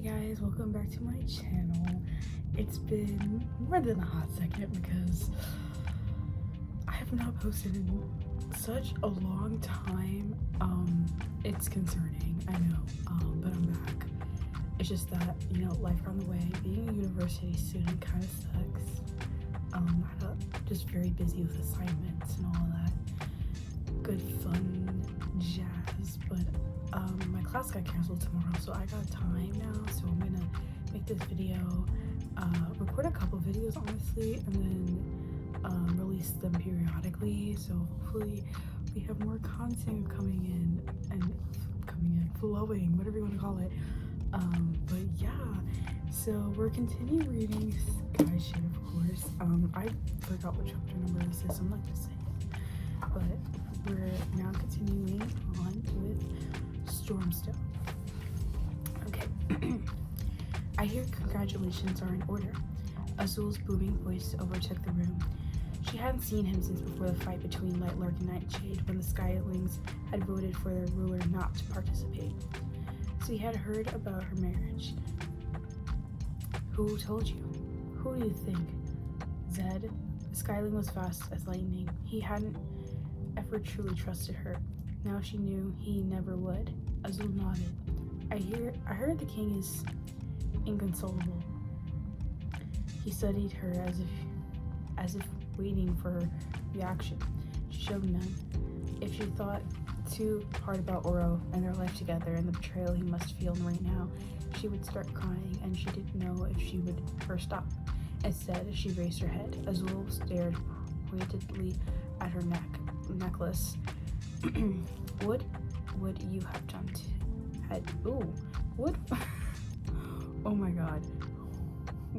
guys, welcome back to my channel. It's been more than a hot second because I have not posted in such a long time. It's concerning, I know, but I'm back. It's just that, life got in the way. Being a university student kind of sucks. I'm just very busy with assignments and all of that good fun jazz, but my class got canceled tomorrow, so I got time now, so I'm gonna make this video, record a couple videos honestly, and then release them periodically, so hopefully we have more content coming in, flowing, whatever you want to call it. But yeah, so we're continuing reading Skyshade, of course. I forgot what chapter number this is, so I'm not gonna say it, but we're now continuing on with Stormstone. Okay. I hear congratulations are in order. Azul's booming voice overtook the room. She hadn't seen him since before the fight between Lightlark and Nightshade, when the Skylings had voted for their ruler not to participate. So he had heard about her marriage. Who told you? Who do you think? Zed? The Skyling was fast as lightning. He hadn't ever truly trusted her. Now she knew he never would. Azul nodded. I heard the king is inconsolable. He studied her as if waiting for her reaction. She showed none. If she thought too hard about Oro and their life together and the betrayal he must feel right now, she would start crying, and she didn't know if she would ever stop. Instead, she raised her head. Azul stared pointedly at her necklace. What would you have done oh my god.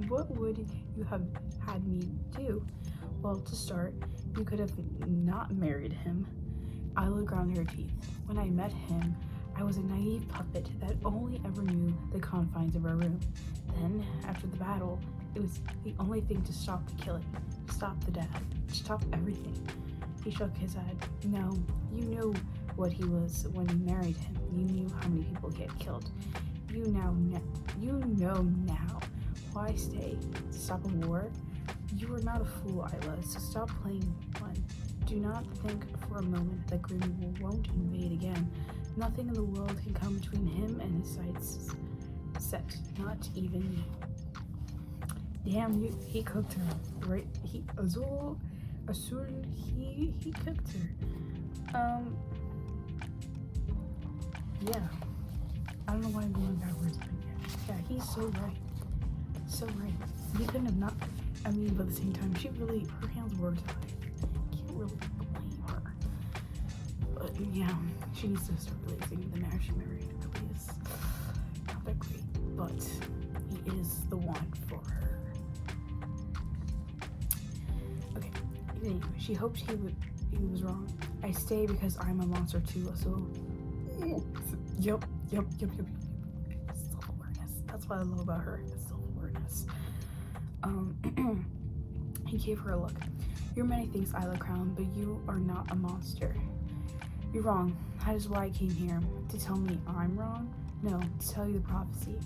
What would you have had me do? Well, to start, you could have not married him. Isla ground her teeth. When I met him, I was a naive puppet that only ever knew the confines of our room. Then, after the battle, it was the only thing to stop the killing, stop the death, stop everything. He shook his head. No, you knew what he was when you married him. You knew how many people he had killed. You know now. Why stay? To stop a war? You are not a fool, Isla, so stop playing one. Do not think for a moment that Grimm won't invade again. Nothing in the world can come between him and his sights set, not even you. Damn, he cooked her, right? Azul, he cooked her. Yeah. I don't know why I'm going backwards, but yeah, he's so right. So right. He couldn't have not, but at the same time, her hands were tied. Can't really blame her. But yeah, she needs to start releasing the marriage she married. It really is not that great, but he is the one for her. Okay, anyway, she hoped he was wrong. I stay because I'm a monster too, so Yep. Self-awareness. That's what I love about her, is self-awareness. He gave her a look. You're many things, Isla Crown, but you are not a monster. You're wrong. That is why I came here. To tell me I'm wrong? No, to tell you the prophecy.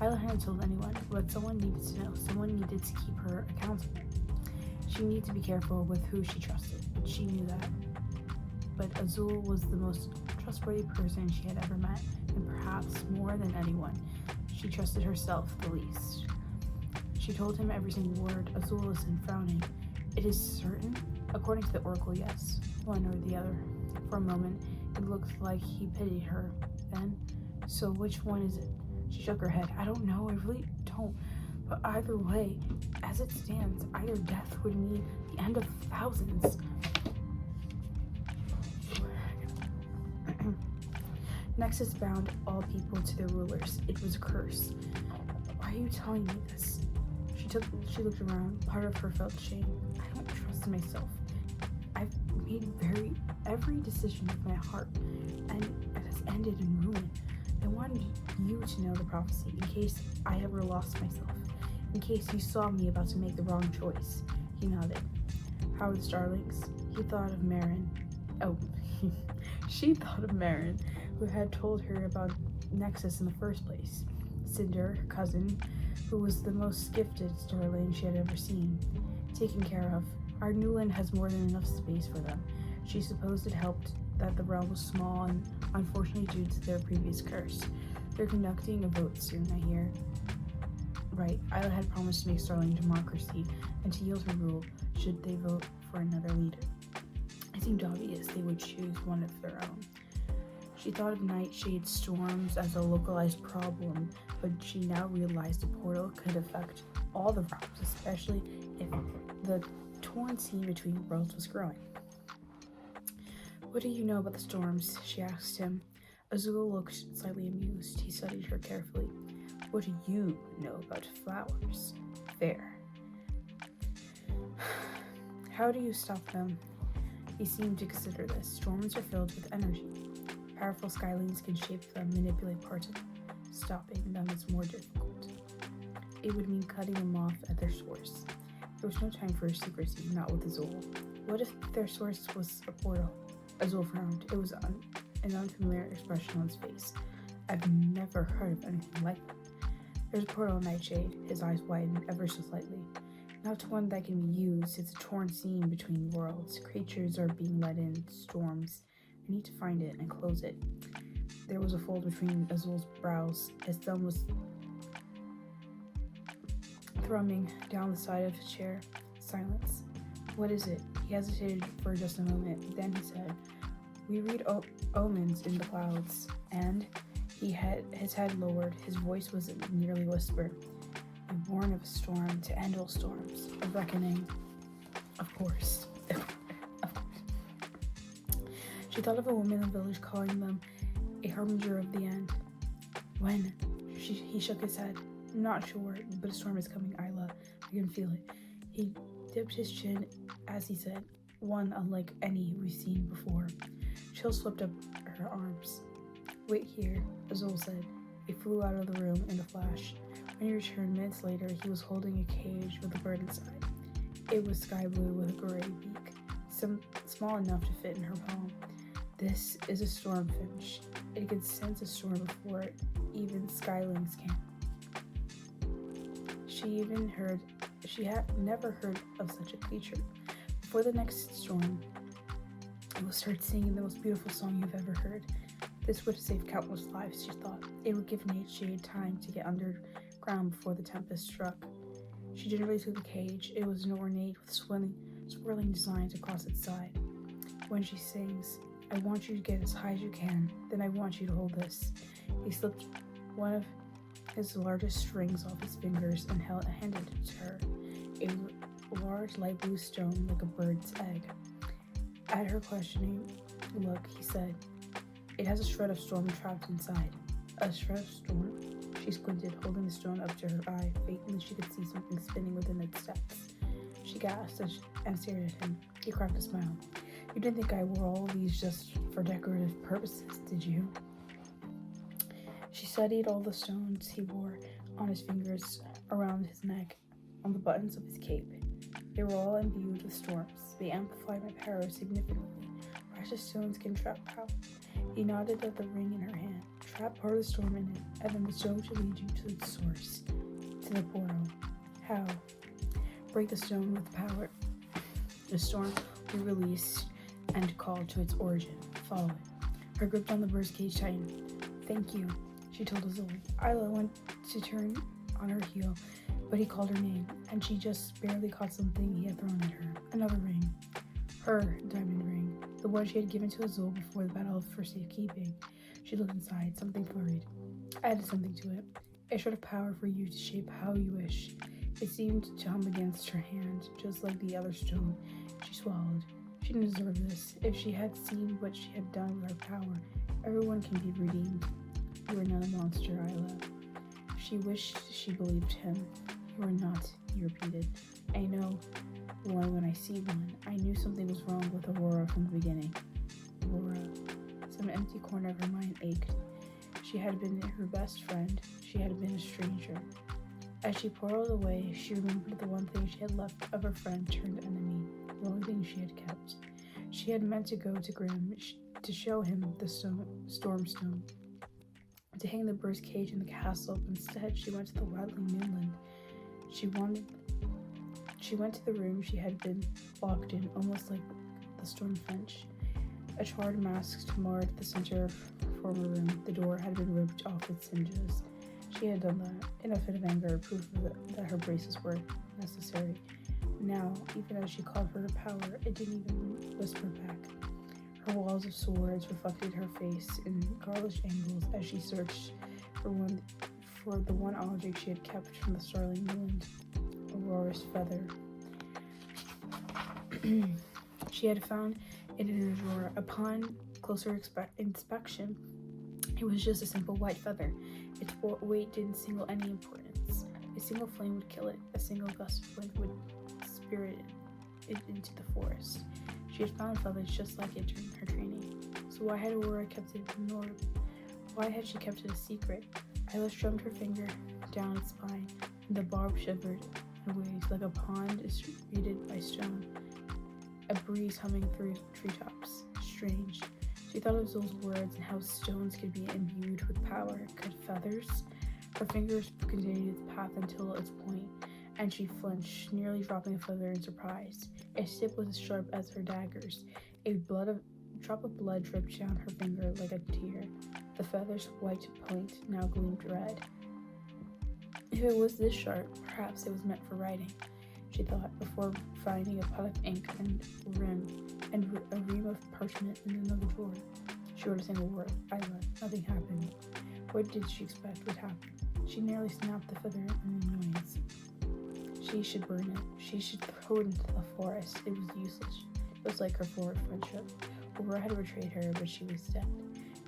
Isla hadn't told anyone, but someone needed to know. Someone needed to keep her accountable. She needed to be careful with who she trusted, but she knew that. But Azul was the most trustworthy person she had ever met, and perhaps more than anyone, she trusted herself the least. She told him every single word. Azul listened, frowning. It is certain? According to the oracle, yes. One or the other. For a moment, it looked like he pitied her. Then, so which one is it? She shook her head. I don't know, I really don't. But either way, as it stands, either death would mean the end of thousands. Nexus bound all people to their rulers. It was a curse. Why are you telling me this? She looked around. Part of her felt shame. I don't trust myself. I've made every decision with my heart, and it has ended in ruin. I wanted you to know the prophecy, in case I ever lost myself. In case you saw me about to make the wrong choice. He nodded. How are the Starlings? He thought of Marin. Oh, she thought of Marin, who had told her about Nexus in the first place. Cinder, her cousin, who was the most gifted starling she had ever seen, taken care of. Our new land has more than enough space for them. She supposed it helped that the realm was small and unfortunately due to their previous curse. They're conducting a vote soon, I hear. Right, Isla had promised to make Starling democracy and to yield her rule should they vote for another leader. It seemed obvious they would choose one of their own. She thought of nightshade storms as a localized problem, but she now realized the portal could affect all the realms, especially if the torn seam between worlds was growing. What do you know about the storms? She asked him. Azul looked slightly amused. He studied her carefully. What do you know about flowers? Fair. How do you stop them? He seemed to consider this. Storms are filled with energy. Powerful skylings can shape them, manipulate parts of them. Stopping them is more difficult. It would mean cutting them off at their source. There was no time for secrecy, not with Azul. What if their source was a portal? Azul frowned. It was an unfamiliar expression on his face. I've never heard of anything like that. There's a portal in Nightshade. His eyes widened ever so slightly. Not one that can be used. It's a torn seam between worlds. Creatures are being let in, storms. I need to find it and close it. There was a fold between Azul's brows. His thumb was thrumming down the side of his chair. Silence. What is it? He hesitated for just a moment. Then he said, we read omens in the clouds. And he had his head lowered. His voice was nearly whisper. We warn of a storm to end all storms. A reckoning. Of course. She thought of a woman in the village calling them a harbinger of the end. When? He shook his head. Not sure, but a storm is coming, Isla. I can feel it. He dipped his chin as he said, one unlike any we've seen before. Chills swept up her arms. Wait here, Azul said. He flew out of the room in a flash. When he returned minutes later, he was holding a cage with a bird inside. It was sky blue with a gray beak, small enough to fit in her palm. This is a stormfinch. It can sense a storm before even skylings can. She had never heard of such a creature. Before the next storm, it will start singing the most beautiful song you've ever heard. This would save countless lives, she thought. It would give Nightshade time to get underground before the tempest struck. She gingerly took the cage. It was ornate with swirling designs across its side. When she sings, I want you to get as high as you can, then I want you to hold this. He slipped one of his largest strings off his fingers and handed it to her. A large light blue stone like a bird's egg. At her questioning look, he said, it has a shred of storm trapped inside. A shred of storm? She squinted, holding the stone up to her eye, faintly she could see something spinning within its depths. She gasped and stared at him. He cracked a smile. You didn't think I wore all these just for decorative purposes, did you? She studied all the stones he wore on his fingers, around his neck, on the buttons of his cape. They were all imbued with storms. They amplified my power significantly. Precious stones can trap power. He nodded at the ring in her hand. Trap part of the storm in it, and then the stone should lead you to its source, to the portal. How? Break the stone with power. The storm will be released and called to its origin. Follow it. Her grip on the bird's cage tightened. Thank you, she told Azul. Isla went to turn on her heel, but he called her name, and she just barely caught something he had thrown at her. Another ring. Her diamond ring. The one she had given to Azul before the battle for safekeeping. She looked inside, something flurried. I added something to it. A shred of power for you to shape how you wish. It seemed to hum against her hand, just like the other stone. She swallowed. She didn't deserve this. If she had seen what she had done with her power, everyone can be redeemed. You are not a monster, Isla. She wished she believed him. You are not, he repeated. I know one when I see one. I knew something was wrong with Aurora from the beginning. Aurora. Some empty corner of her mind ached. She had been her best friend. She had been a stranger. As she portaled away, she remembered the one thing she had left of her friend turned enemy, the only thing she had kept. She had meant to go to Grimm to show him the Stormstone. to hang the bird's cage in the castle. Instead, she went to the wildling moonland. She went to the room she had been locked in, almost like the Stormfinch. A charred mask marred the center of her former room. The door had been ripped off its hinges. She had done that, in a fit of anger, proof that her braces were necessary. Now, even as she called for her power, it didn't even whisper back. Her walls of swords reflected her face in girlish angles as she searched for the one object she had kept from the starling moonland, Aurora's feather. She had found it in a drawer. Upon closer inspection, it was just a simple white feather. Its weight didn't signal any importance. A single flame would kill it. A single gust of wind would spirit it into the forest. She had found feathers just like it during her training. So why had Aurora kept it ignored? Why had she kept it a secret? Isla strummed her finger down its spine, and the barb shivered in waves like a pond is reeded by stone. A breeze humming through treetops. Strange. She thought of those words and how stones could be imbued with power. Could feathers? Her fingers continued its path until its point, and she flinched, nearly dropping a feather in surprise. Its tip was as sharp as her daggers. A drop of blood dripped down her finger like a tear. The feather's white point now gleamed red. If it was this sharp, perhaps it was meant for writing, she thought, before finding a pot of ink and a ream of parchment in another drawer. She wrote a single word, Isla. Nothing happened. What did she expect would happen? She nearly snapped the feather in annoyance. She should burn it. She should throw it into the forest. It was useless. It was like her former friendship. Aurora had betrayed her, but she was dead.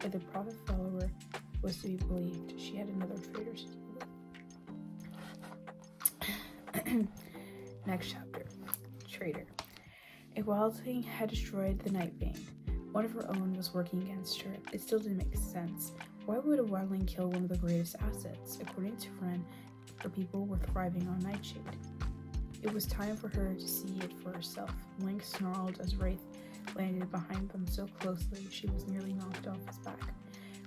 If the prophet follower was to be believed, she had another traitor to deal with. Next chapter. Traitor. A wildling had destroyed the Nightbane. One of her own was working against her. It still didn't make sense. Why would a wildling kill one of the greatest assets? According to Ren, her people were thriving on Nightshade. It was time for her to see it for herself. Link snarled as Wraith landed behind them so closely she was nearly knocked off his back.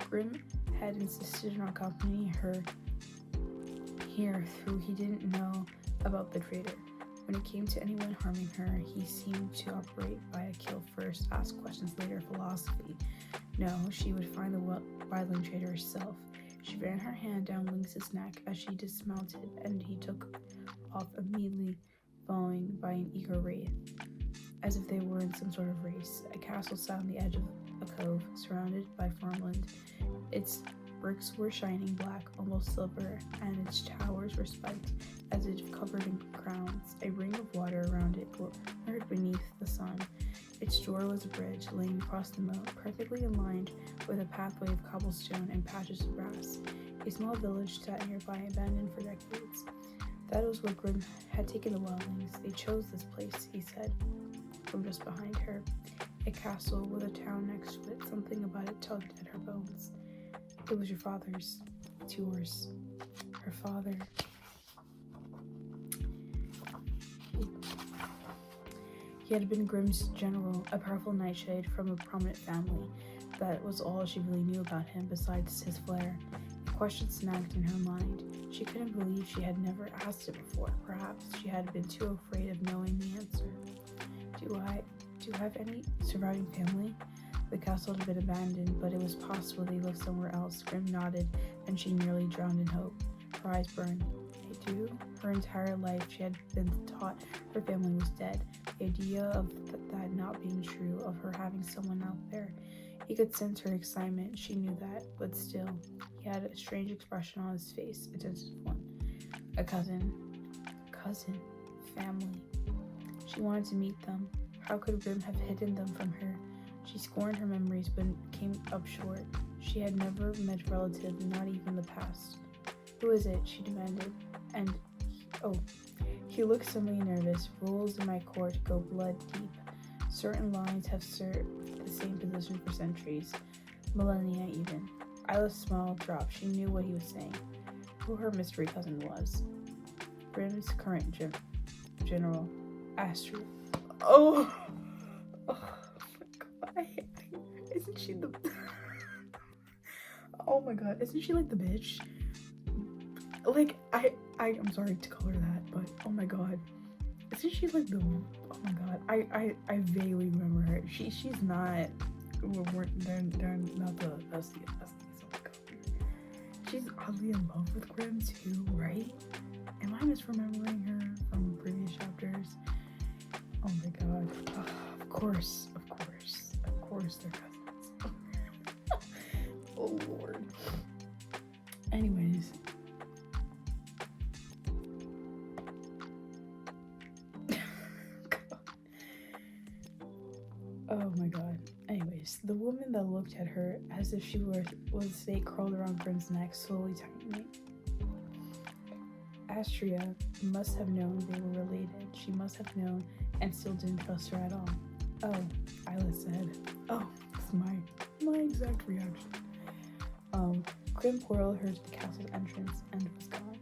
Grim had insisted on accompanying her here, though he didn't know about the traitor. When it came to anyone harming her, he seemed to operate by a kill first, ask questions later philosophy. No, she would find the wildling traitor herself. She ran her hand down Lynx's neck as she dismounted, and he took off immediately, following by an eager Wraith, as if they were in some sort of race. A castle sat on the edge of a cove, surrounded by farmland. Its bricks were shining black, almost silver, and its towers were spiked, as if covered in crowns. A ring of water around it glimmered beneath the sun. Its door was a bridge laying across the moat, perfectly aligned with a pathway of cobblestone and patches of grass. A small village sat nearby, abandoned for decades. That was where Grim had taken the wildlings. They chose this place, he said, from just behind her. A castle with a town next to it. Something about it tugged at her bones. It was your father's. It's yours. Her father. He had been Grim's general, a powerful nightshade from a prominent family. That was all she really knew about him, besides his flair. A question snagged in her mind. She couldn't believe she had never asked it before. Perhaps she had been too afraid of knowing the answer. Do I have any surviving family? The castle had been abandoned, but it was possible they lived somewhere else. Grim nodded, and she nearly drowned in hope. Her eyes burned. I do? Her entire life she had been taught her family was dead. The idea of that not being true, of her having someone out there. He could sense her excitement, she knew that, but still, he had a strange expression on his face, a tentative one. A cousin, family. She wanted to meet them. How could Grim have hidden them from her? She scorned her memories, but came up short. She had never met a relative, not even the past. Who is it? She demanded. And, he looked suddenly nervous. Rules in my court go blood deep. Certain lines have served the same position for centuries, millennia even. Isla's smile dropped. She knew what he was saying. Who her mystery cousin was. Grim's current general, Aster. Oh my god. Isn't she the... Oh my god, isn't she like the bitch? Like, I'm sorry to call her that, but oh my god. Isn't she like the, oh my god, I vaguely remember her. She's not, they're not the besties, oh my god. She's oddly in love with Grimm too, right? Am I misremembering her from previous chapters? Oh my god. Of course they're cousins. Oh lord. Anyways. Oh my god. Anyways, the woman that looked at her as if she was a snake crawled around Grimm's neck, slowly tightening. Astria must have known they were related. She must have known and still didn't trust her at all. Oh, Isla said. Oh, it's my exact reaction. Grimm portaled her to the castle's entrance and was gone.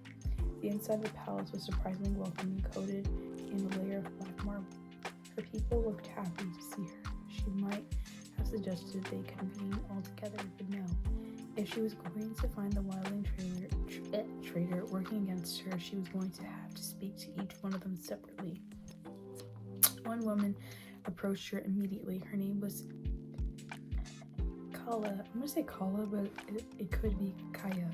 The inside of the palace was surprisingly welcoming, coated in a layer of black marble. Her people looked happy to see her. She might have suggested they convene all together, but no. If she was going to find the wildling traitor working against her, she was going to have to speak to each one of them separately. One woman approached her immediately. Her name was Kala. I'm gonna say Kala, but it could be Kaya.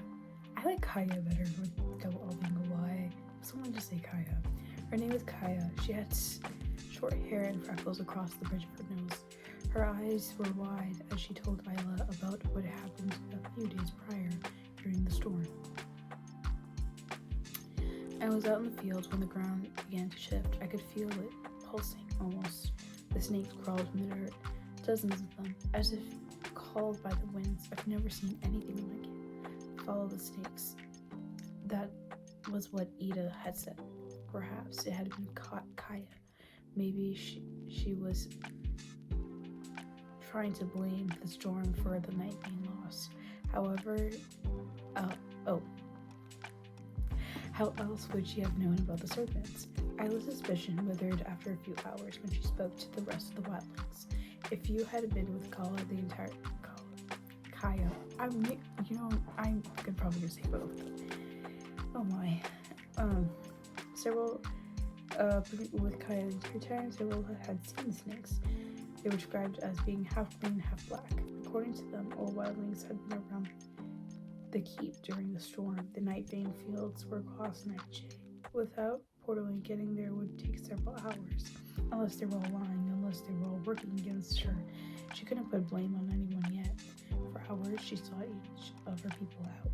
I like Kaya better with double L being a Y. Someone just say Kaya. Her name was Kaya. She had short hair and freckles across the bridge of her nose. Her eyes were wide as she told Isla about what happened a few days prior during the storm. I was out in the fields when the ground began to shift. I could feel it pulsing almost. The snakes crawled from the dirt, dozens of them, as if called by the winds. I've never seen anything like it. Follow the snakes. That was what Ida had said. Perhaps it had been Kaya. Maybe she was trying to blame the storm for the night being lost. However, how else would she have known about the serpents? Isla's suspicion withered after a few hours when she spoke to the rest of the wildlings. If you had been with Kaya, I could probably just say both. Oh my. With Kaya the entire time, several had seen the snakes. They were described as being half green, half black. According to them, all wildlings had been around the keep during the storm. The Nightbane fields were across Nightshade. Without portaling, getting there would take several hours. Unless they were all lying, unless they were all working against her. She couldn't put blame on anyone yet. For hours, she saw each of her people out.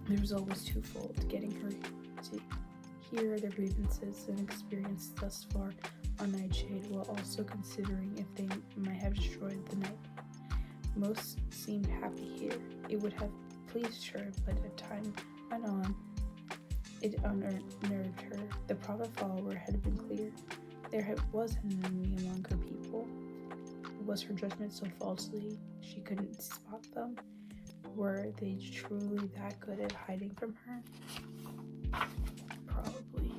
The result was twofold, getting her to hear their grievances and experience thus far on Nightshade, while also considering if they might have destroyed the Nightbane. Most seemed happy here. It would have pleased her, but as time went on, it unnerved her. The prophet follower had been clear. There was an enemy among her people. Was her judgment so falsely she couldn't spot them? Were they truly that good at hiding from her? Probably.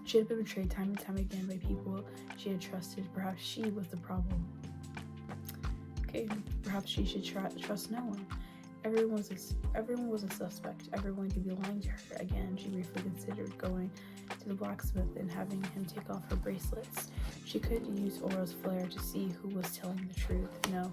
She had been betrayed time and time again by people she had trusted. Perhaps she was the problem. Okay, perhaps she should trust no one. Everyone was a suspect. Everyone could be lying to her. Again, she briefly considered going to the blacksmith and having him take off her bracelets. She could use Auro's flare to see who was telling the truth. No,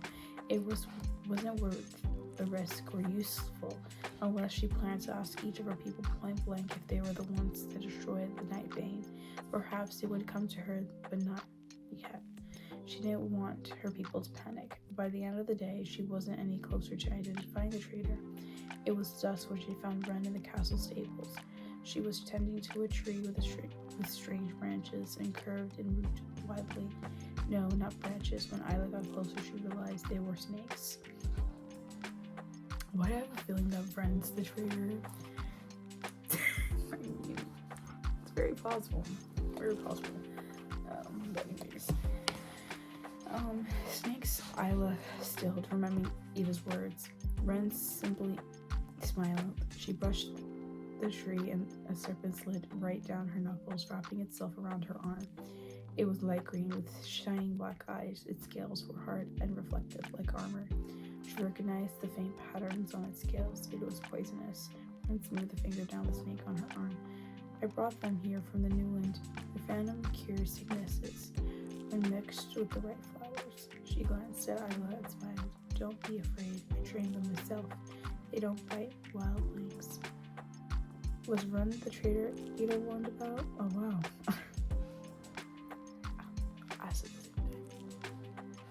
it wasn't worth the risk or useful unless she planned to ask each of her people point blank if they were the ones that destroyed the Nightbane. Perhaps they would come to her, but not yet. She didn't want her people to panic. By the end of the day, she wasn't any closer to identifying the traitor. It was dusk when she found Ren in the castle stables. She was tending to a tree with strange branches and curved and root widely. No, not branches. When Isla got closer, she realized they were snakes. Why do I have a feeling that Ren's the traitor? I mean, it's very possible. Very possible. But anyways. Snakes, Isla stilled, remembering Eva's words. Ren simply smiled. She brushed the tree and a serpent slid right down her knuckles, wrapping itself around her arm. It was light green with shining black eyes. Its scales were hard and reflective like armor. She recognized the faint patterns on its scales. It was poisonous. And smoothed the finger down the snake on her arm. I brought them here from the New Land. The phantom cures sicknesses when mixed with the right flowers. She glanced at Isla and smiled. Don't be afraid. I trained them myself. They don't bite wildlings. Was Run the Traitor Ada warned about? Oh wow. I said the same thing.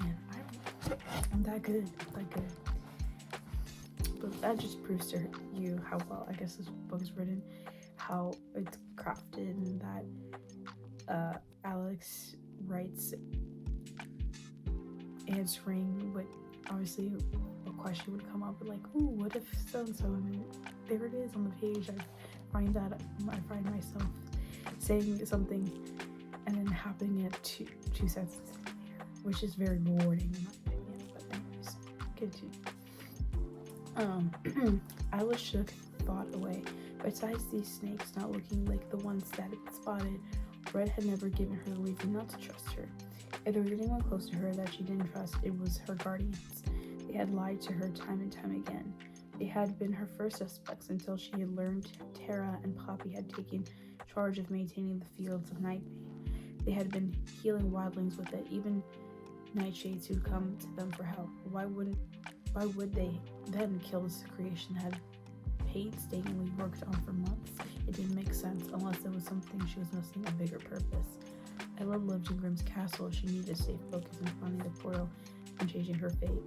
Man, I don't know. I'm that good. But that just proves to you how well, I guess, this book is written, how it's crafted, and that Alex writes answering what obviously a question would come up, like, ooh, what if so-and-so, and there it is on the page. I find myself saying something and then happening it two sentences later, which is very rewarding in my opinion. But anyways, continue. Alice shook thought away. Besides these snakes not looking like the ones that had spotted, Red had never given her a reason not to trust her. If there was anyone close to her that she didn't trust, it was her guardians. They had lied to her time and time again. They had been her first suspects until she had learned Tara and Poppy had taken charge of maintaining the fields of Nightbane. They had been healing wildlings with it, even nightshades who'd come to them for help. Why would they then kill this creation that had painstakingly worked on for months? It didn't make sense unless there was something she was missing, a bigger purpose. Ella lived in Grimm's castle. She needed to stay focused on finding the portal and changing her fate.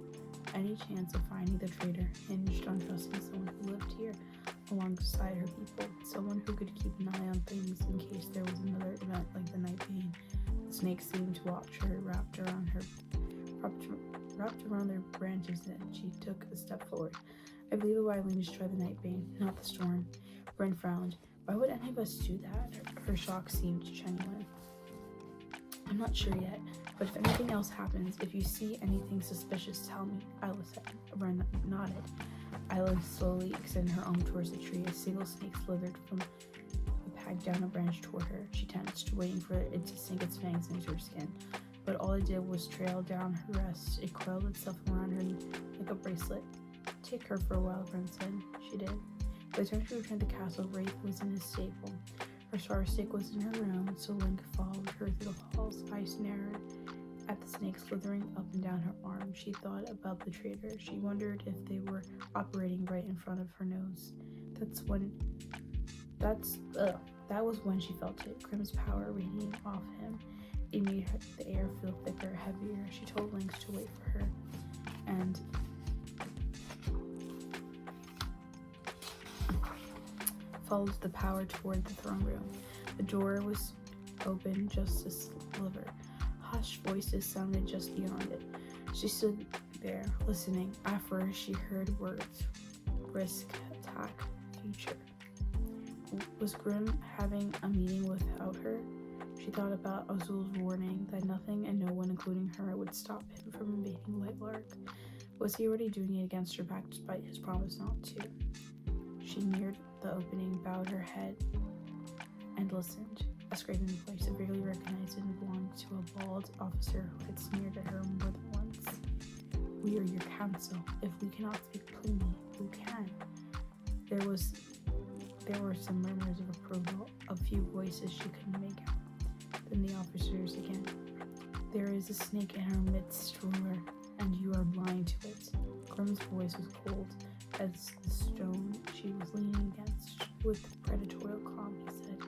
Any chance of finding the traitor hinged on trusting someone who lived here alongside her people, someone who could keep an eye on things in case there was another event like the Nightbane. The snake seemed to watch her, wrapped around their branches, and she took a step forward. I believe the wildlings tried the Nightbane, not the storm. Bren frowned. Why would any of us do that? Her shock seemed genuine. I'm not sure yet, but if anything else happens, if you see anything suspicious, tell me, Isla said. Ren nodded. Isla slowly extended her arm towards the tree. A single snake slithered from the pack down a branch toward her. She tensed, waiting for it to sink its fangs into her skin. But all it did was trail down her wrist. It coiled itself around her like a bracelet. Take her for a while, Ren said. She did. By the time she returned to the castle, Wraith was in his stable. Her star stick was in her room, so Link followed her through the halls, eyes narrowed at the snake slithering up and down her arm. She thought about the traitor. She wondered if they were operating right in front of her nose. That was when she felt it. Grimm's power radiating off him. It made the air feel thicker, heavier. She told Link to wait for her, and followed the power toward the throne room. The door was open just a sliver. Hushed voices sounded just beyond it. She stood there, listening. Afterwards, she heard words. Risk, attack, future. Was Grimm having a meeting without her? She thought about Azul's warning that nothing and no one, including her, would stop him from invading Lightlark. Was he already doing it against her back despite his promise not to? She neared the opening, bowed her head, and listened. A scraping voice, a vaguely recognized, and belonged to a bald officer who had sneered at her more than once. We are your counsel. If we cannot speak plainly, who can? There were some murmurs of approval, a few voices she couldn't make out. Then the officers again. There is a snake in our midst, ruler, and you are blind to it. Grimm's voice was cold as the stone she was leaning against. With predatory calm, he said,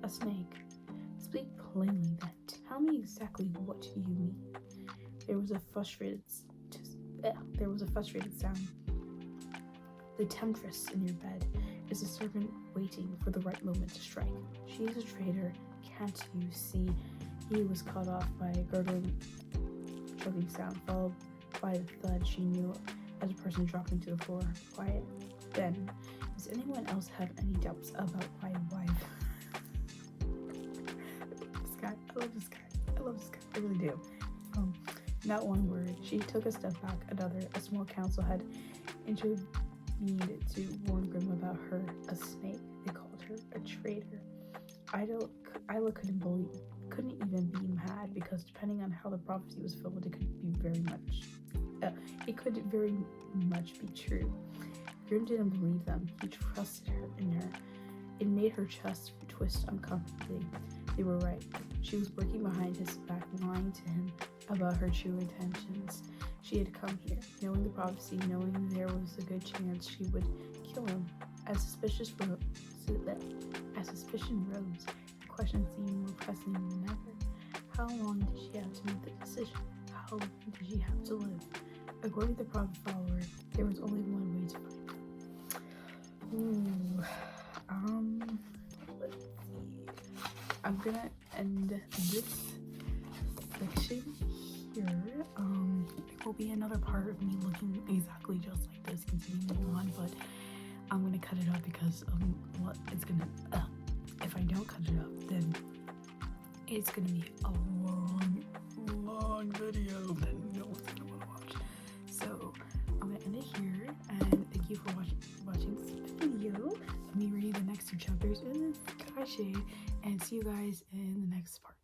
"A snake. Speak plainly then. Tell me exactly what you mean." There was a frustrated sound. The temptress in your bed is a servant waiting for the right moment to strike. She is a traitor. Can't you see? He was cut off by a gurgling, choking sound, followed by the thud she knew as a person dropping to the floor. Quiet. Then, does anyone else have any doubts about my wife? I love this guy. I really do. Not one word. She took a step back. Another. A small council had intervened to warn Grimm about her. A snake. They called her a traitor. Isla couldn't couldn't even be mad because depending on how the prophecy was filled, it could be very much be true. Grim didn't believe them. He trusted her in her. It made her chest twist uncomfortably. They were right. She was working behind his back, lying to him about her true intentions. She had come here, knowing the prophecy, knowing there was a good chance she would kill him. As suspicion rose, the question seemed more pressing than ever. How long did she have to make the decision? How long did she have to live? According to the prophet follower, there was only one way to find her. Let's see. I'm gonna end this section here. There will be another part of me looking exactly just like this continuing on, but I'm gonna cut it up because what it's gonna if I don't cut it up, then it's gonna be a long video that no one's gonna want to watch. So I'm gonna end it here, and thank you for watching this video. Let me read the next 2 chapters in Skyshade, and see you guys in the next part.